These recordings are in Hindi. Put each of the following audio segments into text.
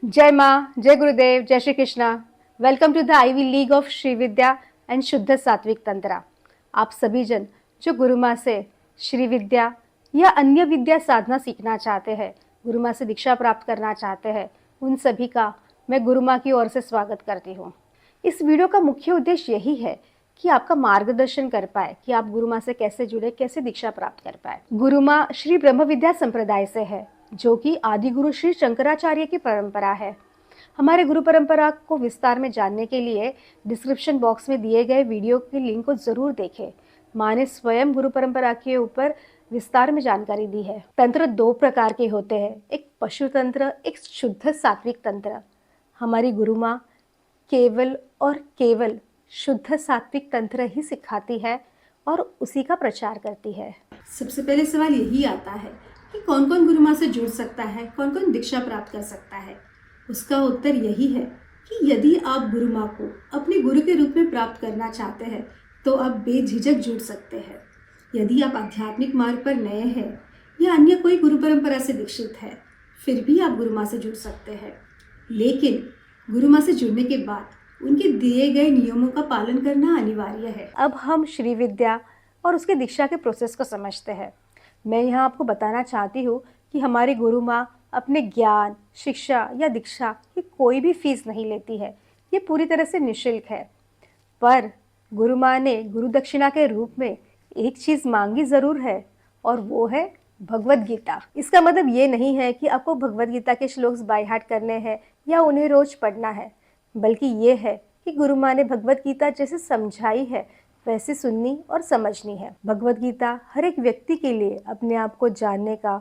जय माँ, जय गुरुदेव, जय Shri Krishna. Welcome to the Ivy League of Shri Vidya and shuddh sattvik tantra. आप सभी जन जो गुरु माँ से श्री विद्या या अन्य विद्या साधना सीखना चाहते हैं, गुरु माँ से दीक्षा प्राप्त करना चाहते हैं, उन सभी का मैं गुरु माँ की ओर से स्वागत करती हूँ। इस वीडियो का मुख्य उद्देश्य यही है कि आपका मार्गदर्शन कर पाए कि आप गुरु माँ से कैसे जुड़े, कैसे दीक्षा प्राप्त कर पाए। गुरु माँ श्री ब्रह्म विद्या संप्रदाय से है, जो कि आदि गुरु श्री शंकराचार्य की परंपरा है। हमारे गुरु परंपरा को विस्तार में जानने के लिए डिस्क्रिप्शन बॉक्स में दिए गए वीडियो के लिंक को जरूर देखें। माँ ने स्वयं गुरु परंपरा के ऊपर विस्तार में जानकारी दी है। तंत्र दो प्रकार के होते हैं, एक पशु तंत्र, एक शुद्ध सात्विक तंत्र। हमारी गुरु माँ केवल और केवल शुद्ध सात्विक तंत्र ही सिखाती है और उसी का प्रचार करती है। सबसे पहले सवाल यही आता है कि कौन कौन गुरु माँ से जुड़ सकता है, कौन कौन दीक्षा प्राप्त कर सकता है। उसका उत्तर यही है कि यदि आप गुरु माँ को अपने गुरु के रूप में प्राप्त करना चाहते हैं तो आप बेझिझक जुड़ सकते हैं। यदि आप आध्यात्मिक मार्ग पर नए हैं या अन्य कोई गुरु परंपरा से दीक्षित है, फिर भी आप गुरु माँ से जुड़ सकते हैं। लेकिन गुरु माँ से जुड़ने के बाद उनके दिए गए नियमों का पालन करना अनिवार्य है। अब हम श्री विद्या और उसके दीक्षा के प्रोसेस को समझते हैं। मैं यहाँ आपको बताना चाहती हूँ कि हमारी गुरु माँ अपने ज्ञान, शिक्षा या दीक्षा की कोई भी फीस नहीं लेती है। ये पूरी तरह से निःशुल्क है। पर गुरु माँ ने गुरु दक्षिणा के रूप में एक चीज मांगी जरूर है, और वो है भगवत गीता। इसका मतलब ये नहीं है कि आपको भगवत गीता के श्लोक बाय हार्ट करने हैं या उन्हें रोज पढ़ना है, बल्कि ये है कि गुरु माँ ने भगवत गीता जैसे समझाई है वैसे सुननी और समझनी है। भगवत गीता हर एक व्यक्ति के लिए अपने आप को जानने का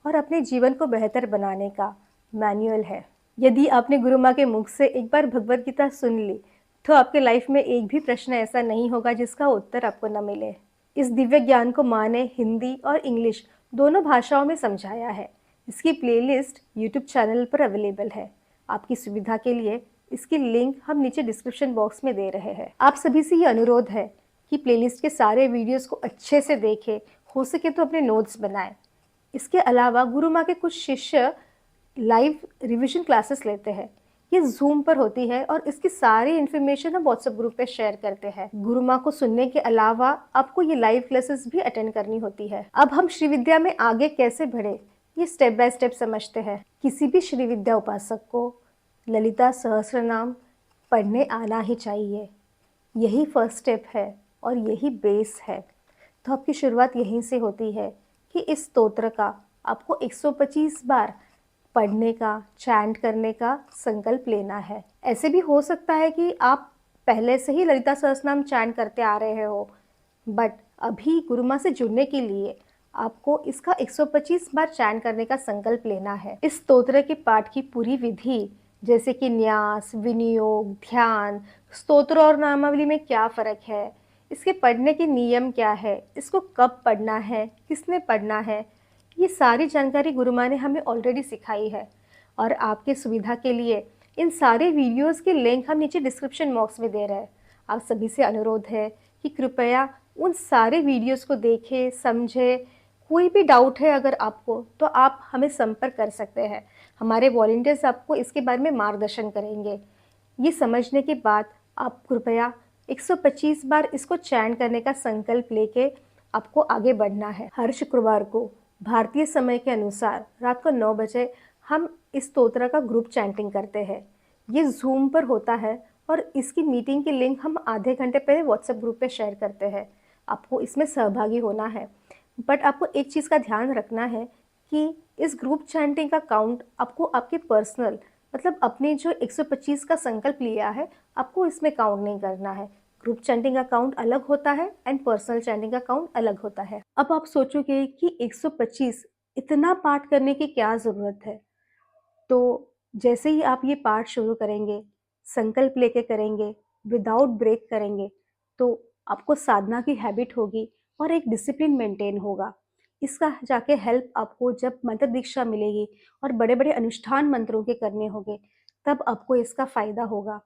और अपने जीवन को बेहतर बनाने का मैनुअल है। यदि आपने गुरु माँ के मुख से एक बार भगवत गीता सुन ली तो आपके लाइफ में एक भी प्रश्न ऐसा नहीं होगा जिसका उत्तर आपको न मिले। इस दिव्य ज्ञान को माँ ने हिंदी और इंग्लिश दोनों भाषाओं में समझाया है। इसकी प्लेलिस्ट यूट्यूब चैनल पर अवेलेबल है। आपकी सुविधा के लिए इसकी लिंक हम नीचे डिस्क्रिप्शन बॉक्स में दे रहे हैं। आप सभी से ये अनुरोध है कि प्लेलिस्ट के सारे वीडियोस को अच्छे से देखें, हो सके तो अपने नोट्स बनाएं। इसके अलावा गुरु माँ के कुछ शिष्य लाइव रिवीजन क्लासेस लेते हैं। ये जूम पर होती है और इसकी सारी इन्फॉर्मेशन हम व्हाट्सएप ग्रुप पे शेयर करते हैं। गुरु माँ को सुनने के अलावा आपको ये लाइव क्लासेस भी अटेंड करनी होती है। अब हम श्री विद्या में आगे कैसे बढ़े, ये स्टेप बाय स्टेप समझते हैं। किसी भी श्री विद्या उपासक को ललिता सहस्त्र नाम पढ़ने आना ही चाहिए। यही फर्स्ट स्टेप है और यही बेस है। तो आपकी शुरुआत यहीं से होती है कि इस स्तोत्र का आपको 125 बार पढ़ने का, चैंट करने का संकल्प लेना है। ऐसे भी हो सकता है कि आप पहले से ही ललिता सहस्त्रनाम चैंट करते आ रहे हो, बट अभी गुरु माँ से जुड़ने के लिए आपको इसका 125 बार चैंट करने का संकल्प लेना है। इस स्तोत्र के पाठ की पूरी विधि, जैसे कि न्यास, विनियोग, ध्यान, स्तोत्र और नामावली में क्या फ़र्क है, इसके पढ़ने के नियम क्या है, इसको कब पढ़ना है, किसने पढ़ना है, ये सारी जानकारी गुरु माँ ने हमें ऑलरेडी सिखाई है। और आपके सुविधा के लिए इन सारे वीडियोस के लिंक हम नीचे डिस्क्रिप्शन बॉक्स में दे रहे हैं। आप सभी से अनुरोध है कि कृपया उन सारे वीडियोस को देखें, समझें। कोई भी डाउट है अगर आपको, तो आप हमें संपर्क कर सकते हैं। हमारे वॉलंटियर्स आपको इसके बारे में मार्गदर्शन करेंगे। ये समझने के बाद आप कृपया 125 बार इसको चैंट करने का संकल्प लेके आपको आगे बढ़ना है। हर शुक्रवार को भारतीय समय के अनुसार रात को 9 बजे हम इस स्तोत्र का ग्रुप चैंटिंग करते हैं। ये जूम पर होता है और इसकी मीटिंग की लिंक हम आधे घंटे पहले व्हाट्सएप ग्रुप पे शेयर करते हैं। आपको इसमें सहभागी होना है, बट आपको एक चीज़ का ध्यान रखना है कि इस ग्रुप चैंटिंग का काउंट आपको आपके पर्सनल, मतलब अपने जो 125 का संकल्प लिया है, आपको इसमें काउंट नहीं करना है। ग्रुप चैंटिंग का काउंट अलग होता है एंड पर्सनल चैंटिंग का काउंट अलग होता है। अब आप सोचोगे कि 125 इतना पाठ करने की क्या ज़रूरत है। तो जैसे ही आप ये पाठ शुरू करेंगे, संकल्प लेके करेंगे, विदाउट ब्रेक करेंगे, तो आपको साधना की हैबिट होगी और एक डिसिप्लिन मेंटेन होगा। इसका जाके हेल्प आपको जब मंत्र दीक्षा मिलेगी और बड़े बड़े अनुष्ठान मंत्रों के करने होंगे, तब आपको इसका फ़ायदा होगा।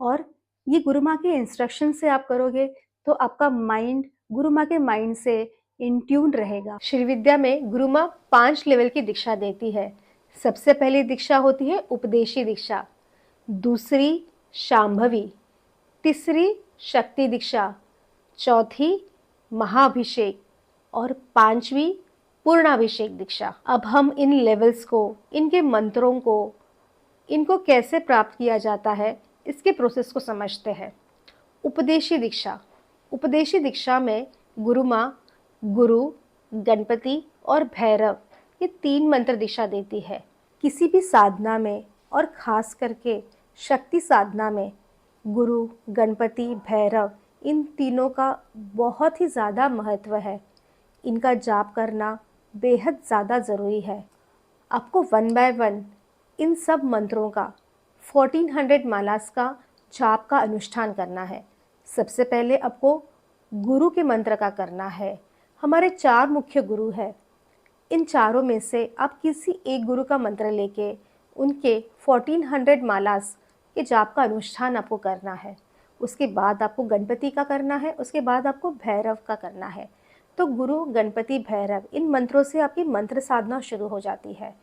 और ये गुरु माँ के इंस्ट्रक्शन से आप करोगे तो आपका माइंड गुरु माँ के माइंड से इन ट्यून रहेगा। श्री विद्या में गुरु माँ 5 लेवल की दीक्षा देती है, सबसे पहली दीक्षा होती है उपदेशी दीक्षा, दूसरी शांभवी, तीसरी शक्ति दीक्षा, चौथी महाअभिषेक और पांचवी पूर्णाभिषेक दीक्षा। अब हम इन लेवल्स को, इनके मंत्रों को, इनको कैसे प्राप्त किया जाता है, इसके प्रोसेस को समझते हैं। उपदेशी दीक्षा, उपदेशी दीक्षा में गुरु माँ, गुरु, गणपति और भैरव ये 3 मंत्र दीक्षा देती है। किसी भी साधना में और खास करके शक्ति साधना में गुरु, गणपति, भैरव इन तीनों का बहुत ही ज़्यादा महत्व है। इनका जाप करना बेहद ज़्यादा ज़रूरी है। आपको 1 बाय 1 इन सब मंत्रों का 1400 मालास का जाप का अनुष्ठान करना है। सबसे पहले आपको गुरु के मंत्र का करना है। हमारे 4 मुख्य गुरु हैं। इन चारों में से आप किसी एक गुरु का मंत्र लेके उनके 1400 मालास के जाप का अनुष्ठान आपको करना है। उसके बाद आपको गणपति का करना है, उसके बाद आपको भैरव का करना है। तो गुरु, गणपति, भैरव इन मंत्रों से आपकी मंत्र साधना शुरू हो जाती है।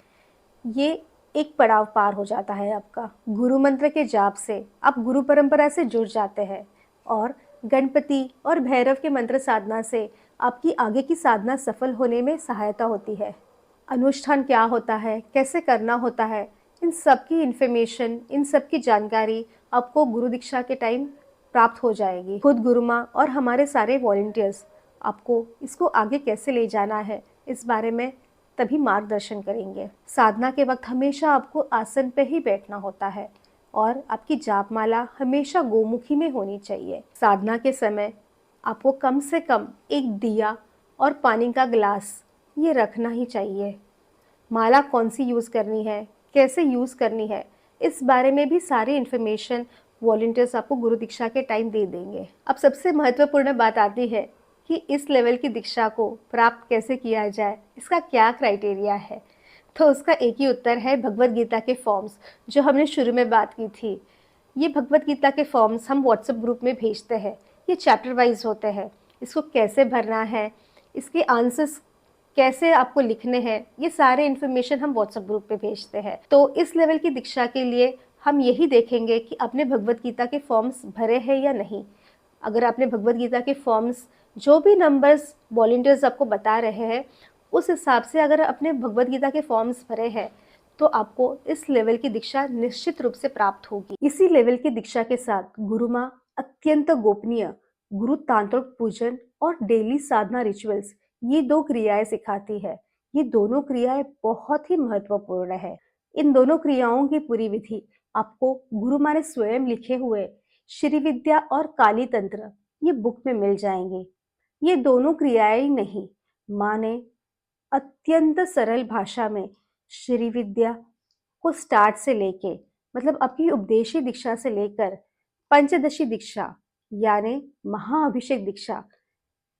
ये एक पड़ाव पार हो जाता है आपका। गुरु मंत्र के जाप से आप गुरु परंपरा से जुड़ जाते हैं और गणपति और भैरव के मंत्र साधना से आपकी आगे की साधना सफल होने में सहायता होती है। अनुष्ठान क्या होता है, कैसे करना होता है, इन सब की इन्फॉर्मेशन, इन सब की जानकारी आपको गुरु दीक्षा के टाइम प्राप्त हो जाएगी। खुद गुरु माँ और हमारे सारे वॉलंटियर्स आपको इसको आगे कैसे ले जाना है इस बारे में तभी मार्गदर्शन करेंगे। साधना के वक्त हमेशा आपको आसन पे ही बैठना होता है और आपकी जापमाला हमेशा गोमुखी में होनी चाहिए। साधना के समय आपको कम से कम एक दिया और पानी का ग्लास ये रखना ही चाहिए। माला कौन सी यूज़ करनी है, कैसे यूज़ करनी है, इस बारे में भी सारी इन्फॉर्मेशन वॉलंटियर्स आपको गुरु दीक्षा के टाइम दे देंगे। अब सबसे महत्वपूर्ण बात आती है कि इस लेवल की दीक्षा को प्राप्त कैसे किया जाए, इसका क्या क्राइटेरिया है। तो उसका एक ही उत्तर है, भगवत गीता के फॉर्म्स जो हमने शुरू में बात की थी। ये भगवत गीता के फॉर्म्स हम व्हाट्सएप ग्रुप में भेजते हैं। ये चैप्टर वाइज होते हैं। इसको कैसे भरना है, इसके आंसर्स कैसे आपको लिखने हैं, ये सारे इन्फॉर्मेशन हम व्हाट्सएप ग्रुप पे भेजते हैं। तो इस लेवल की दीक्षा के लिए हम यही देखेंगे कि आपने भगवत गीता के फॉर्म्स भरे हैं या नहीं। अगर आपने भगवत गीता के फॉर्म्स जो भी नंबर्स वॉलंटियर्स आपको बता रहे हैं उस हिसाब से अगर आपने भगवत गीता के फॉर्म्स भरे हैं तो आपको इस लेवल की दीक्षा निश्चित रूप से प्राप्त होगी। इसी लेवल की दीक्षा के साथ गुरु माँ अत्यंत गोपनीय गुरु तांत्रिक पूजन और डेली साधना रिचुअल्स ये 2 क्रियाएं सिखाती है। ये दोनों क्रियाएं बहुत ही महत्वपूर्ण है। इन दोनों क्रियाओं की पूरी विधि आपको गुरु माँ ने स्वयं लिखे हुए श्री विद्या और काली तंत्र ये बुक में मिल जाएंगे। ये दोनों क्रियाएं ही नहीं, माँ ने अत्यंत सरल भाषा में श्री विद्या को स्टार्ट से लेके मतलब आपकी उपदेशी दीक्षा से लेकर पंचदशी दीक्षा यानी महाअभिषेक दीक्षा,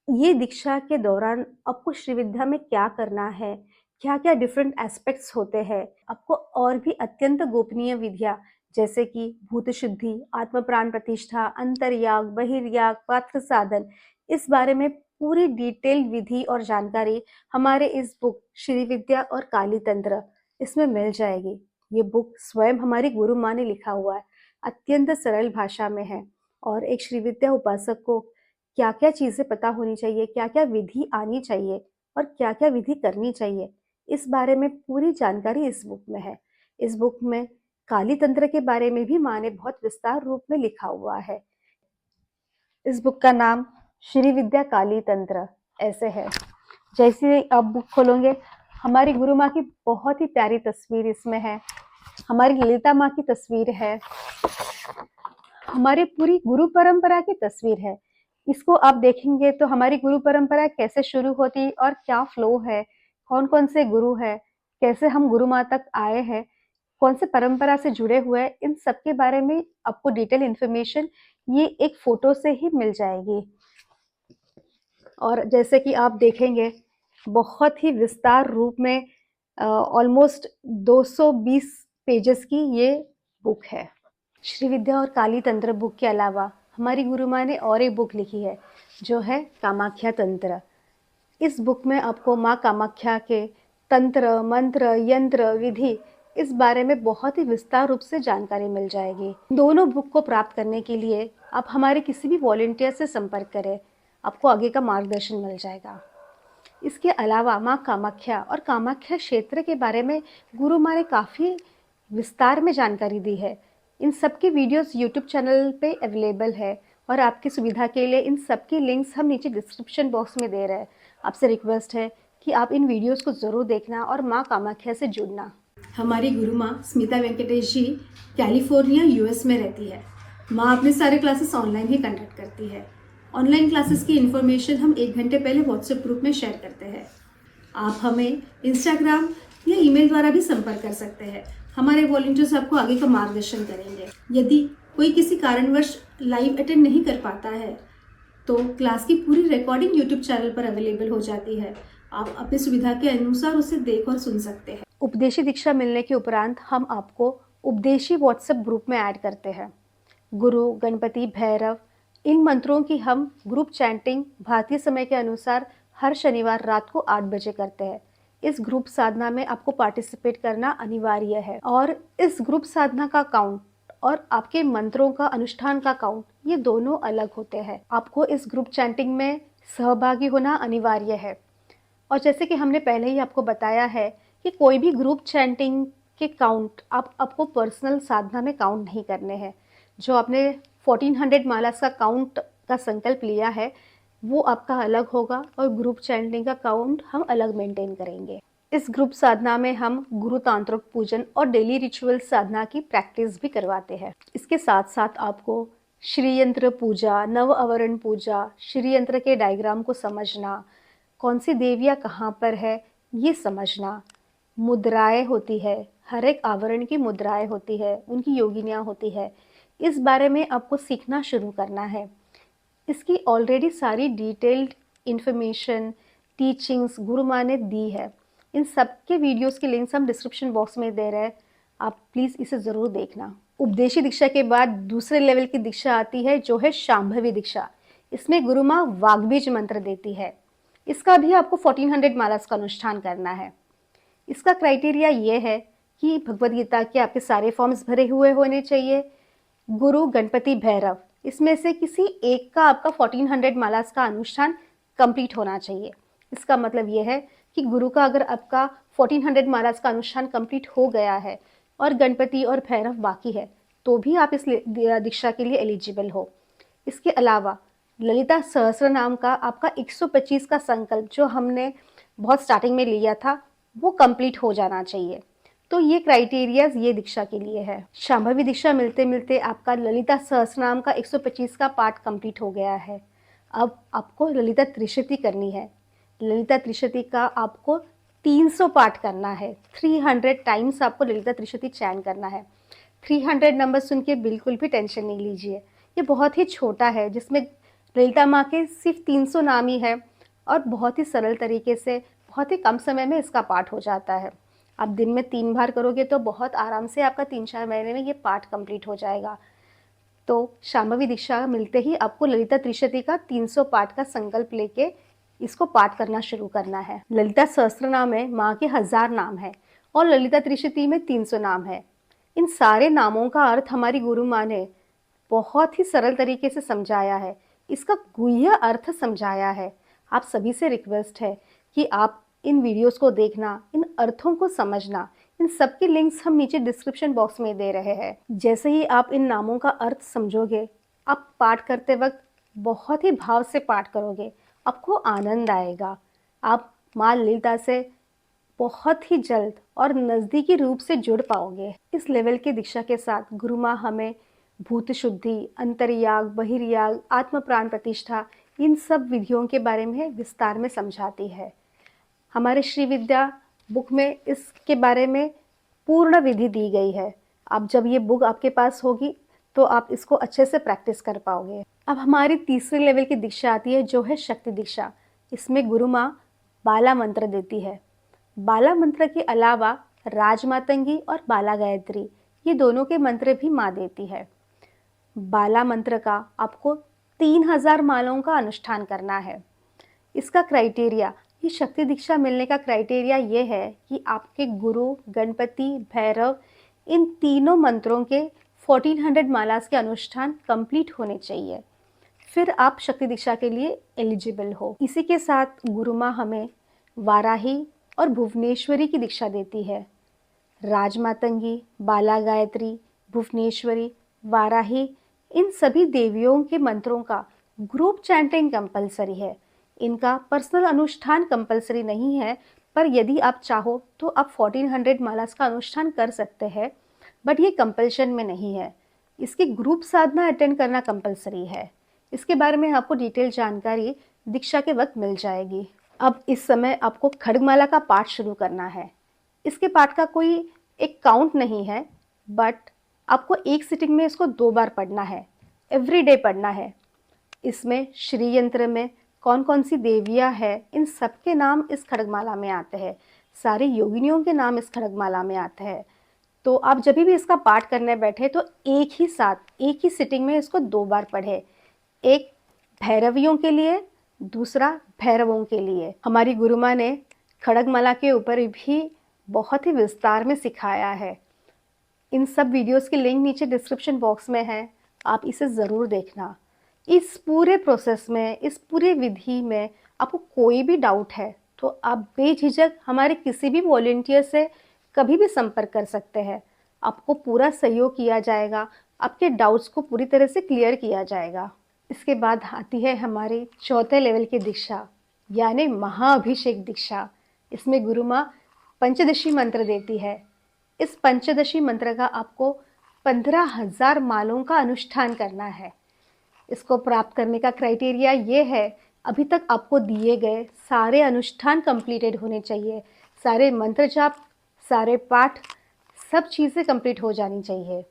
ये दीक्षा के दौरान आपको श्री विद्या में क्या करना है, क्या क्या डिफरेंट एस्पेक्ट्स होते हैं, आपको और भी अत्यंत गोपनीय विधियां जैसे कि भूत शुद्धि, आत्म प्राण प्रतिष्ठा, अंतर्याग, बहिर्याग, पात्र साधन, इस बारे में पूरी डिटेल विधि और जानकारी हमारे इस बुक श्री विद्या और काली तंत्र इसमें मिल जाएगी। ये बुक स्वयं हमारी गुरु माँ ने लिखा हुआ है, अत्यंत सरल भाषा में है और एक श्री विद्या उपासक को क्या क्या चीज़ें पता होनी चाहिए, क्या क्या विधि आनी चाहिए और क्या क्या विधि करनी चाहिए, इस बारे में पूरी जानकारी इस बुक में है। इस बुक में काली तंत्र के बारे में भी माँ ने बहुत विस्तार रूप में लिखा हुआ है। इस बुक का नाम श्री विद्या काली तंत्र ऐसे है। जैसे आप बुक खोलोगे हमारी गुरु माँ की बहुत ही प्यारी तस्वीर इसमें है, हमारी ललिता माँ की तस्वीर है, हमारी पूरी गुरु परंपरा की तस्वीर है। इसको आप देखेंगे तो हमारी गुरु परंपरा कैसे शुरू होती और क्या फ्लो है, कौन कौन से गुरु है, कैसे हम गुरु माँ तक आए हैं, कौन से परंपरा से जुड़े हुए हैं, इन सब के बारे में आपको डिटेल इन्फॉर्मेशन ये एक फोटो से ही मिल जाएगी। और जैसे कि आप देखेंगे बहुत ही विस्तार रूप में ऑलमोस्ट 220 पेजेस की ये बुक है। श्री विद्या और काली तंत्र बुक के अलावा हमारी गुरु माँ ने और एक बुक लिखी है जो है कामाख्या तंत्र। इस बुक में आपको माँ कामाख्या के तंत्र, मंत्र, यंत्र, विधि इस बारे में बहुत ही विस्तार रूप से जानकारी मिल जाएगी। दोनों बुक को प्राप्त करने के लिए आप हमारे किसी भी वॉलंटियर से संपर्क करें, आपको आगे का मार्गदर्शन मिल जाएगा। इसके अलावा माँ कामाख्या और कामाख्या क्षेत्र के बारे में गुरु माँ ने काफ़ी विस्तार में जानकारी दी है। इन सब की वीडियोस यूट्यूब चैनल पे अवेलेबल है और आपकी सुविधा के लिए इन सब की लिंक्स हम नीचे डिस्क्रिप्शन बॉक्स में दे रहे हैं। आपसे रिक्वेस्ट है कि आप इन वीडियोस को ज़रूर देखना और माँ कामाख्या से जुड़ना। हमारी गुरु माँ स्मिता वेंकटेश जी कैलिफोर्निया यूएस में रहती है। माँ अपने सारे क्लासेस ऑनलाइन ही कंडक्ट करती है। ऑनलाइन क्लासेस की इन्फॉर्मेशन हम 1 घंटे पहले व्हाट्सएप ग्रुप में शेयर करते हैं। आप हमें इंस्टाग्राम या ईमेल द्वारा भी संपर्क कर सकते हैं। हमारे वॉलंटियर्स आपको आगे का मार्गदर्शन करेंगे। यदि कोई किसी कारणवश लाइव अटेंड नहीं कर पाता है तो क्लास की पूरी रिकॉर्डिंग यूट्यूब चैनल पर अवेलेबल हो जाती है। आप अपनी सुविधा के अनुसार उसे देख और सुन सकते हैं। उपदेशी दीक्षा मिलने के उपरांत हम आपको उपदेशी व्हाट्सएप ग्रुप में ऐड करते हैं। गुरु, गणपति, भैरव इन मंत्रों की हम ग्रुप चैंटिंग भारतीय समय के अनुसार हर शनिवार रात को 8 बजे करते हैं। इस ग्रुप साधना में आपको पार्टिसिपेट करना अनिवार्य है और इस ग्रुप साधना का काउंट और आपके मंत्रों का अनुष्ठान का काउंट ये दोनों अलग होते हैं। आपको इस ग्रुप चैंटिंग में सहभागी होना अनिवार्य है। और जैसे कि हमने पहले ही आपको बताया है कि कोई भी ग्रुप चैंटिंग के काउंट आपको पर्सनल साधना में काउंट नहीं करने हैं। जो आपने 1400 मालास का काउंट का संकल्प लिया है वो आपका अलग होगा और ग्रुप चैंटिंग का काउंट हम अलग मेंटेन करेंगे। इस ग्रुप साधना में हम गुरु तांत्रिक पूजन और डेली रिचुअल साधना की प्रैक्टिस भी करवाते हैं। इसके साथ साथ आपको श्री यंत्र पूजा, नव आवरण पूजा, श्री यंत्र के डायग्राम को समझना, कौन सी देवियाँ कहाँ पर है ये समझना, मुद्राएं होती है, हर एक आवरण की मुद्राएं होती है, उनकी योगिनियाँ होती है, इस बारे में आपको सीखना शुरू करना है। इसकी ऑलरेडी सारी डिटेल्ड इन्फॉर्मेशन टीचिंग्स गुरु माँ ने दी है। इन सब के वीडियोस के लिंक्स हम डिस्क्रिप्शन बॉक्स में दे रहे हैं, आप प्लीज़ इसे ज़रूर देखना। उपदेशी दीक्षा के बाद दूसरे लेवल की दीक्षा आती है जो है शांभवी दीक्षा। इसमें गुरु माँ वाग्बीज मंत्र देती है। इसका भी आपको 1400 मालास का अनुष्ठान करना है। इसका क्राइटेरिया ये है कि भगवद गीता के आपके सारे फॉर्म्स भरे हुए होने चाहिए। गुरु, गणपति, भैरव इसमें से किसी एक का आपका 1400 मालास का अनुष्ठान कंप्लीट होना चाहिए। इसका मतलब ये है कि गुरु का अगर आपका 1400 मालास का अनुष्ठान कंप्लीट हो गया है और गणपति और भैरव बाकी है तो भी आप इस दीक्षा के लिए एलिजिबल हो। इसके अलावा ललिता सहस्त्र नाम का आपका 125 का संकल्प जो हमने बहुत स्टार्टिंग में लिया था वो कंप्लीट हो जाना चाहिए। तो ये क्राइटेरियाज ये दीक्षा के लिए है। शांभवी दीक्षा मिलते मिलते आपका ललिता सहस्रनाम का 125 का पाठ कंप्लीट हो गया है। अब आपको ललिता त्रिशती करनी है। ललिता त्रिशती का आपको 300 पाठ करना है। 300 टाइम्स आपको ललिता त्रिशती चैन करना है। 300 नंबर सुन के बिल्कुल भी टेंशन नहीं लीजिए, ये बहुत ही छोटा है जिसमें ललिता माँ के सिर्फ 300 नाम ही है और बहुत ही सरल तरीके से बहुत ही कम समय में इसका पाठ हो जाता है। आप दिन में 3 बार करोगे तो बहुत आराम से आपका 3-4 महीने में ये पाठ कंप्लीट हो जाएगा। तो शांभवी दीक्षा मिलते ही आपको ललिता त्रिशती का 300 पाठ का संकल्प लेके इसको पाठ करना शुरू करना है। ललिता सहस्त्रनाम में माँ के 1000 नाम है और ललिता त्रिशती में 300 नाम है। इन सारे नामों का अर्थ हमारी गुरु माँ ने बहुत ही सरल तरीके से समझाया है, इसका गुह्य अर्थ समझाया है। आप सभी से रिक्वेस्ट है कि आप इन वीडियोस को देखना, इन अर्थों को समझना। इन सब के लिंक्स हम नीचे डिस्क्रिप्शन बॉक्स में दे रहे हैं। जैसे ही आप इन नामों का अर्थ समझोगे, आप पाठ करते वक्त बहुत ही भाव से पाठ करोगे, आपको आनंद आएगा। आप माँ ललिता से बहुत ही जल्द और नज़दीकी रूप से जुड़ पाओगे। इस लेवल की दीक्षा के साथ गुरु माँ हमें भूत शुद्धि, अंतर्याग, बहिर्याग, आत्म प्राण प्रतिष्ठा इन सब विधियों के बारे में विस्तार में समझाती है। हमारे श्री विद्या बुक में इसके बारे में पूर्ण विधि दी गई है। अब जब ये बुक आपके पास होगी तो आप इसको अच्छे से प्रैक्टिस कर पाओगे। अब हमारी तीसरे लेवल की दीक्षा आती है जो है शक्ति दीक्षा। इसमें गुरु माँ बाला मंत्र देती है। बाला मंत्र के अलावा राजमातंगी और बाला गायत्री ये दोनों के मंत्र भी माँ देती है। बाला मंत्र का आपको 3000 मालों का अनुष्ठान करना है। इसका क्राइटेरिया ये शक्ति दीक्षा मिलने का क्राइटेरिया ये है कि आपके गुरु, गणपति, भैरव इन तीनों मंत्रों के 1400 मालास के अनुष्ठान कंप्लीट होने चाहिए, फिर आप शक्ति दीक्षा के लिए एलिजिबल हो। इसी के साथ गुरु माँ हमें वाराही और भुवनेश्वरी की दीक्षा देती है। राजमातंगी, बाला गायत्री, भुवनेश्वरी, वाराही इन सभी देवियों के मंत्रों का ग्रुप चैंटिंग कंपलसरी है। इनका पर्सनल अनुष्ठान कंपलसरी नहीं है, पर यदि आप चाहो तो आप 1400 मालास का अनुष्ठान कर सकते हैं, बट ये कंपल्शन में नहीं है। इसकी ग्रुप साधना अटेंड करना कंपलसरी है। इसके बारे में आपको डिटेल जानकारी दीक्षा के वक्त मिल जाएगी। अब इस समय आपको खड्गमाला का पाठ शुरू करना है। इसके पाठ का कोई एक काउंट नहीं है, बट आपको एक सिटिंग में इसको 2 बार पढ़ना है, एवरी डे पढ़ना है। इसमें श्री यंत्र में कौन कौन सी देवियाँ हैं, इन सब के नाम इस खड्गमाला में आते हैं। सारे योगिनियों के नाम इस खड्गमाला में आते हैं। तो आप जब भी इसका पाठ करने बैठे तो एक ही साथ, एक ही सिटिंग में इसको 2 बार पढ़े। एक भैरवियों के लिए, दूसरा भैरवों के लिए। हमारी गुरुमा ने खड्गमाला के ऊपर भी बहुत ही विस्तार में सिखाया है। इन सब वीडियोस के लिंक नीचे डिस्क्रिप्शन बॉक्स में है, आप इसे ज़रूर देखना। इस पूरे प्रोसेस में, इस पूरे विधि में आपको कोई भी डाउट है तो आप बेझिझक हमारे किसी भी वॉलंटियर से कभी भी संपर्क कर सकते हैं। आपको पूरा सहयोग किया जाएगा, आपके डाउट्स को पूरी तरह से क्लियर किया जाएगा। इसके बाद आती है हमारी 4थे लेवल की दीक्षा, यानी महाअभिषेक दीक्षा। इसमें गुरु माँ पंचदशी मंत्र देती है। इस पंचदशी मंत्र का आपको 15,000 मालों का अनुष्ठान करना है। इसको प्राप्त करने का क्राइटेरिया ये है, अभी तक आपको दिए गए सारे अनुष्ठान कंप्लीटेड होने चाहिए। सारे मंत्र जाप, सारे पाठ, सब चीज़ें कंप्लीट हो जानी चाहिए।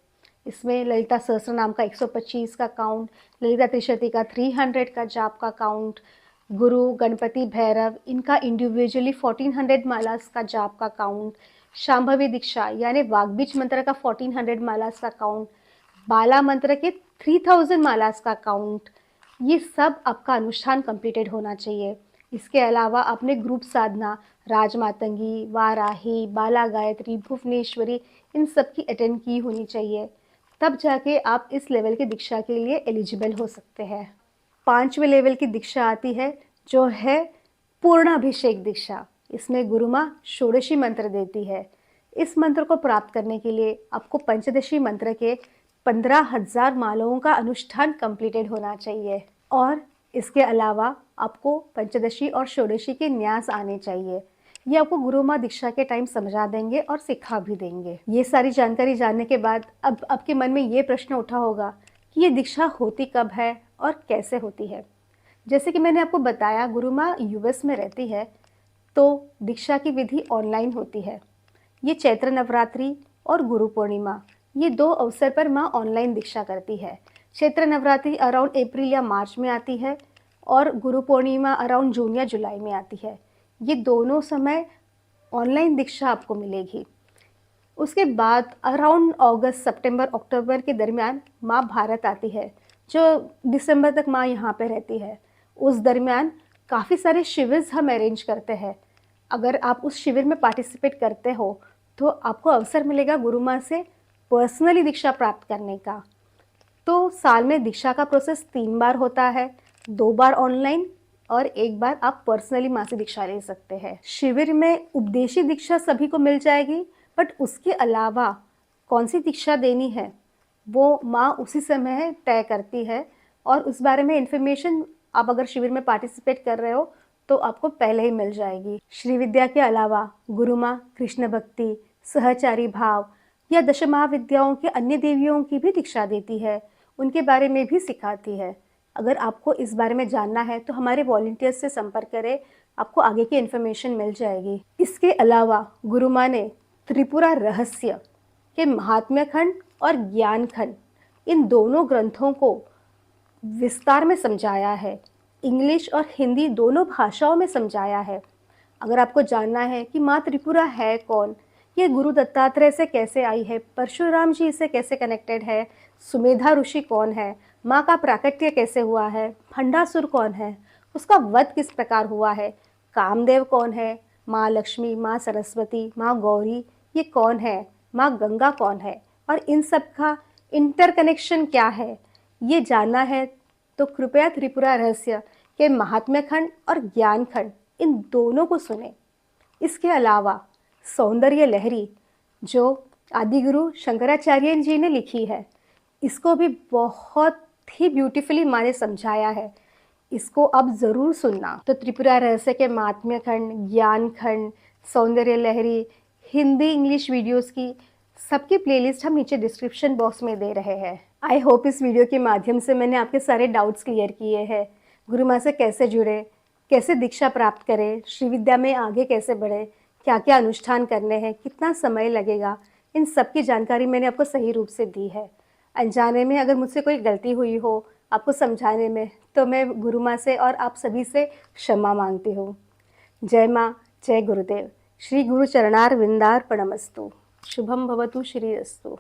इसमें ललिता सहस्त्रनाम का 125 का काउंट, ललिता त्रिशती का 300 का जाप का काउंट, गुरु, गणपति, भैरव इनका इंडिविजुअली 1400 मालास का जाप का काउंट, शांभवी दीक्षा यानी वाग्बीज मंत्र का 1400 मालास का काउंट, बाला मंत्र के 3000 मालास का काउंट, ये सब आपका अनुष्ठान कंप्लीटेड होना चाहिए। इसके अलावा आपने ग्रुप साधना राजमातंगी, वाराही, बाला गायत्री, भुवनेश्वरी इन सब की अटेंड की होनी चाहिए, तब जाके आप इस लेवल की दीक्षा के लिए एलिजिबल हो सकते हैं। 5वें लेवल की दीक्षा आती है जो है पूर्णाभिषेक दीक्षा। इसमें गुरु माँ षोडशी मंत्र देती है। इस मंत्र को प्राप्त करने के लिए आपको पंचदशी मंत्र के 15,000 मालाओं का अनुष्ठान कंप्लीटेड होना चाहिए, और इसके अलावा आपको पंचदशी और षोडशी के न्यास आने चाहिए। ये आपको गुरु माँ दीक्षा के टाइम समझा देंगे और सिखा भी देंगे। ये सारी जानकारी जानने के बाद अब आपके मन में ये प्रश्न उठा होगा कि ये दीक्षा होती कब है और कैसे होती है। जैसे कि मैंने आपको बताया, गुरु माँ यूएस में रहती है, तो दीक्षा की विधि ऑनलाइन होती है। ये चैत्र नवरात्रि और गुरु पूर्णिमा, ये 2 अवसर पर माँ ऑनलाइन दीक्षा करती है। चैत्र नवरात्रि अराउंड अप्रैल या मार्च में आती है और गुरु पूर्णिमा अराउंड जून या जुलाई में आती है। ये दोनों समय ऑनलाइन दीक्षा आपको मिलेगी। उसके बाद अराउंड अगस्त, सितंबर, अक्टूबर के दरमियान माँ भारत आती है, जो दिसंबर तक माँ यहाँ पे रहती है। उस दरमियान काफ़ी सारे शिविर हम अरेंज करते हैं। अगर आप उस शिविर में पार्टिसिपेट करते हो तो आपको अवसर मिलेगा गुरु माँ से पर्सनली दीक्षा प्राप्त करने का। तो साल में दीक्षा का प्रोसेस 3 बार होता है, 2 बार ऑनलाइन और 1 बार आप पर्सनली माँ से दीक्षा ले सकते हैं। शिविर में उपदेशी दीक्षा सभी को मिल जाएगी, बट उसके अलावा कौन सी दीक्षा देनी है वो माँ उसी समय तय करती है, और उस बारे में इन्फॉर्मेशन आप अगर शिविर में पार्टिसिपेट कर रहे हो तो आपको पहले ही मिल जाएगी। श्री विद्या के अलावा गुरु माँ कृष्ण भक्ति, सहचारी भाव या दशमहाविद्याओं के अन्य देवियों की भी दीक्षा देती है, उनके बारे में भी सिखाती है। अगर आपको इस बारे में जानना है तो हमारे वॉलंटियर्स से संपर्क करें, आपको आगे की इन्फॉर्मेशन मिल जाएगी। इसके अलावा गुरु माँ ने त्रिपुरा रहस्य के महात्म्य खंड और ज्ञान खंड, इन दोनों ग्रंथों को विस्तार में समझाया है। इंग्लिश और हिंदी दोनों भाषाओं में समझाया है। अगर आपको जानना है कि माँ त्रिपुरा है कौन, ये गुरु दत्तात्रेय से कैसे आई है, परशुराम जी से कैसे कनेक्टेड है, सुमेधा ऋषि कौन है, माँ का प्राकट्य कैसे हुआ है, भंडासुर कौन है, उसका वध किस प्रकार हुआ है, कामदेव कौन है, माँ लक्ष्मी, माँ सरस्वती, माँ गौरी ये कौन है, माँ गंगा कौन है और इन सब का इंटरकनेक्शन क्या है, ये जानना है तो कृपया त्रिपुरा रहस्य के महात्म्य खंड और ज्ञान खंड इन दोनों को सुने। इसके अलावा सौंदर्य लहरी जो आदिगुरु शंकराचार्य जी ने लिखी है, इसको भी बहुत ही ब्यूटीफुली माँ ने समझाया है, इसको अब ज़रूर सुनना। तो त्रिपुरा रहस्य के महात्म्य खंड, ज्ञान खंड, सौंदर्य लहरी, हिंदी इंग्लिश वीडियोस की सबकी प्लेलिस्ट हम नीचे डिस्क्रिप्शन बॉक्स में दे रहे हैं। आई होप इस वीडियो के माध्यम से मैंने आपके सारे डाउट्स क्लियर किए हैं। गुरु माँ से कैसे जुड़े, कैसे दीक्षा प्राप्त करें, श्री विद्या में आगे कैसे बढ़े, क्या क्या अनुष्ठान करने हैं, कितना समय लगेगा, इन सब की जानकारी मैंने आपको सही रूप से दी है। अनजाने में अगर मुझसे कोई गलती हुई हो आपको समझाने में, तो मैं गुरु माँ से और आप सभी से क्षमा मांगती हूँ। जय माँ, जय गुरुदेव। श्री गुरु चरणार विंदार प्रणमस्तु। शुभम भवतु श्रीरस्तु।